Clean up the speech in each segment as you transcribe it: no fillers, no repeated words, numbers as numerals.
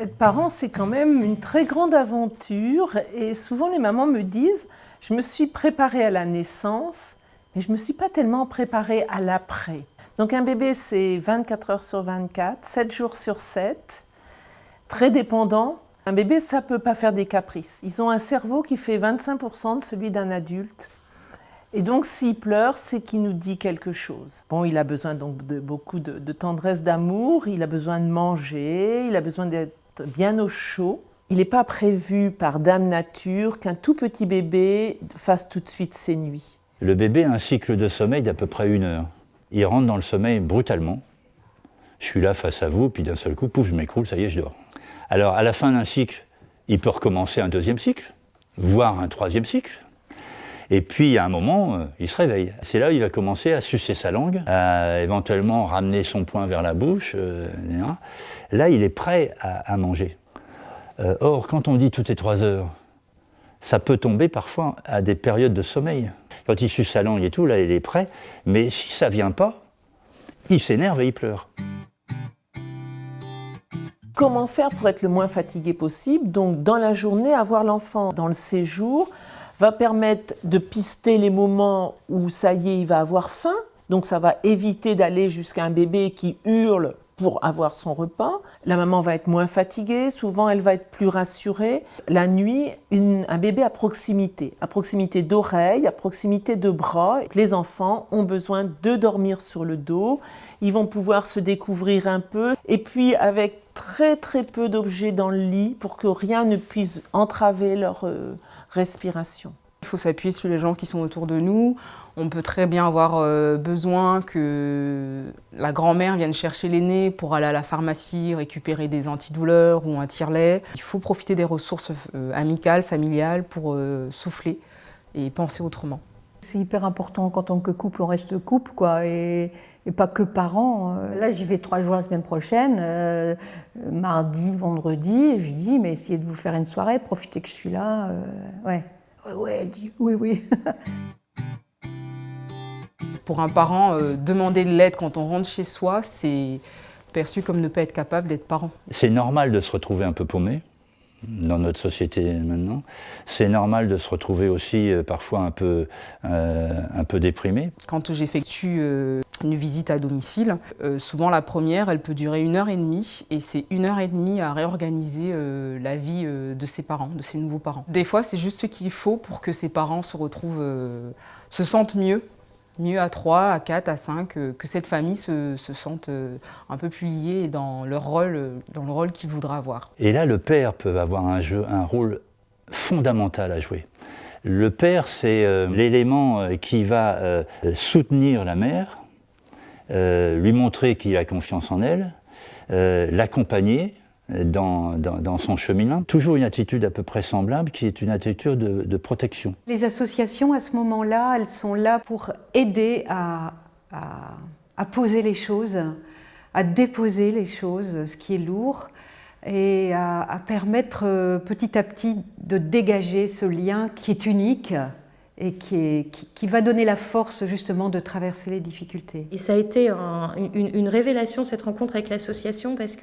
Être parent, c'est quand même une très grande aventure et souvent les mamans me disent « je me suis préparée à la naissance, mais je ne me suis pas tellement préparée à l'après ». Donc un bébé, c'est 24 heures sur 24, 7 jours sur 7, très dépendant. Un bébé, ça ne peut pas faire des caprices. Ils ont un cerveau qui fait 25% de celui d'un adulte. Et donc, s'il pleure, c'est qu'il nous dit quelque chose. Bon, il a besoin donc de beaucoup de tendresse, d'amour, il a besoin de manger, il a besoin d'être bien au chaud. Il n'est pas prévu par Dame Nature qu'un tout petit bébé fasse tout de suite ses nuits. Le bébé a un cycle de sommeil d'à peu près 1 heure. Il rentre dans le sommeil brutalement. Je suis là face à vous, puis d'un seul coup, pouf, je m'écroule, ça y est, je dors. Alors, à la fin d'un cycle, il peut recommencer un 2e cycle, voire un 3e cycle. Et puis, à un moment, il se réveille. C'est là où il va commencer à sucer sa langue, à éventuellement ramener son poing vers la bouche. Là, il est prêt à manger. Or, quand on dit toutes les 3 heures, ça peut tomber parfois à des périodes de sommeil. Quand il suce sa langue et tout, là, il est prêt. Mais si ça ne vient pas, il s'énerve et il pleure. Comment faire pour être le moins fatigué possible? Donc, dans la journée, avoir l'enfant dans le séjour va permettre de pister les moments où ça y est, il va avoir faim. Donc ça va éviter d'aller jusqu'à un bébé qui hurle pour avoir son repas. La maman va être moins fatiguée, souvent elle va être plus rassurée. La nuit, un bébé à proximité d'oreille, à proximité de bras. Les enfants ont besoin de dormir sur le dos, ils vont pouvoir se découvrir un peu. Et puis avec très très peu d'objets dans le lit pour que rien ne puisse entraver leur respiration. Il faut s'appuyer sur les gens qui sont autour de nous. On peut très bien avoir besoin que la grand-mère vienne chercher l'aîné pour aller à la pharmacie récupérer des antidouleurs ou un tire-lait. Il faut profiter des ressources amicales, familiales pour souffler et penser autrement. C'est hyper important qu'en tant que couple, on reste couple, quoi, et pas que parents. Là, j'y vais 3 jours la semaine prochaine, mardi, vendredi, et je lui dis, mais essayez de vous faire une soirée, profitez que je suis là. Ouais, elle dit oui. Pour un parent, demander de l'aide quand on rentre chez soi, c'est perçu comme ne pas être capable d'être parent. C'est normal de se retrouver un peu paumé dans notre société maintenant. C'est normal de se retrouver aussi parfois un peu déprimé. Quand j'effectue une visite à domicile, souvent la première, elle peut durer 1h30 et c'est 1h30 à réorganiser la vie de ses parents, de ses nouveaux parents. Des fois, c'est juste ce qu'il faut pour que ses parents se retrouvent, se sentent mieux à 3, à 4, à 5, que cette famille se sente un peu plus liée dans le rôle qu'il voudra avoir. Et là, le père peut avoir un rôle fondamental à jouer. Le père, c'est l'élément qui va soutenir la mère, lui montrer qu'il a confiance en elle, l'accompagner dans son cheminement. Toujours une attitude à peu près semblable qui est une attitude de protection. Les associations, à ce moment-là, elles sont là pour aider à poser les choses, à déposer les choses, ce qui est lourd, et à permettre petit à petit de dégager ce lien qui est unique et qui va donner la force justement de traverser les difficultés. Et ça a été une révélation, cette rencontre avec l'association, parce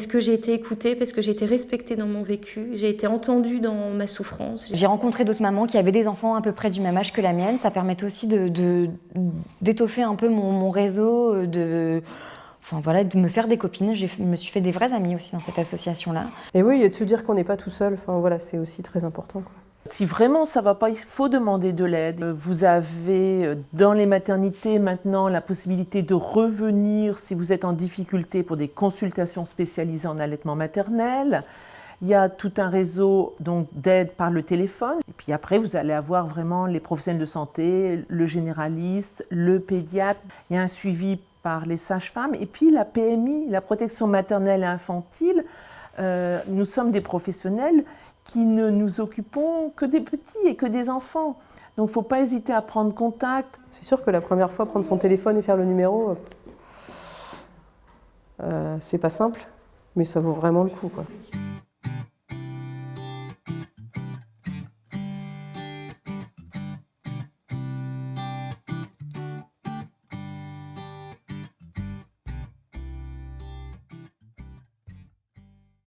que j'ai été écoutée, parce que j'ai été respectée dans mon vécu, j'ai été entendue dans ma souffrance. J'ai rencontré d'autres mamans qui avaient des enfants à peu près du même âge que la mienne. Ça permettait aussi d'étoffer un peu mon réseau, de me faire des copines. Je me suis fait des vrais amis aussi dans cette association-là. Et oui, et de se dire qu'on n'est pas tout seul, c'est aussi très important, quoi. Si vraiment ça ne va pas, il faut demander de l'aide. Vous avez dans les maternités maintenant la possibilité de revenir si vous êtes en difficulté pour des consultations spécialisées en allaitement maternel. Il y a tout un réseau d'aide par le téléphone. Et puis après, vous allez avoir vraiment les professionnels de santé, le généraliste, le pédiatre. Il y a un suivi par les sages-femmes. Et puis la PMI, la protection maternelle et infantile. Nous sommes des professionnels qui ne nous occupons que des petits et que des enfants. Donc il ne faut pas hésiter à prendre contact. C'est sûr que la première fois, prendre son téléphone et faire le numéro, c'est pas simple, mais ça vaut vraiment le coup, quoi.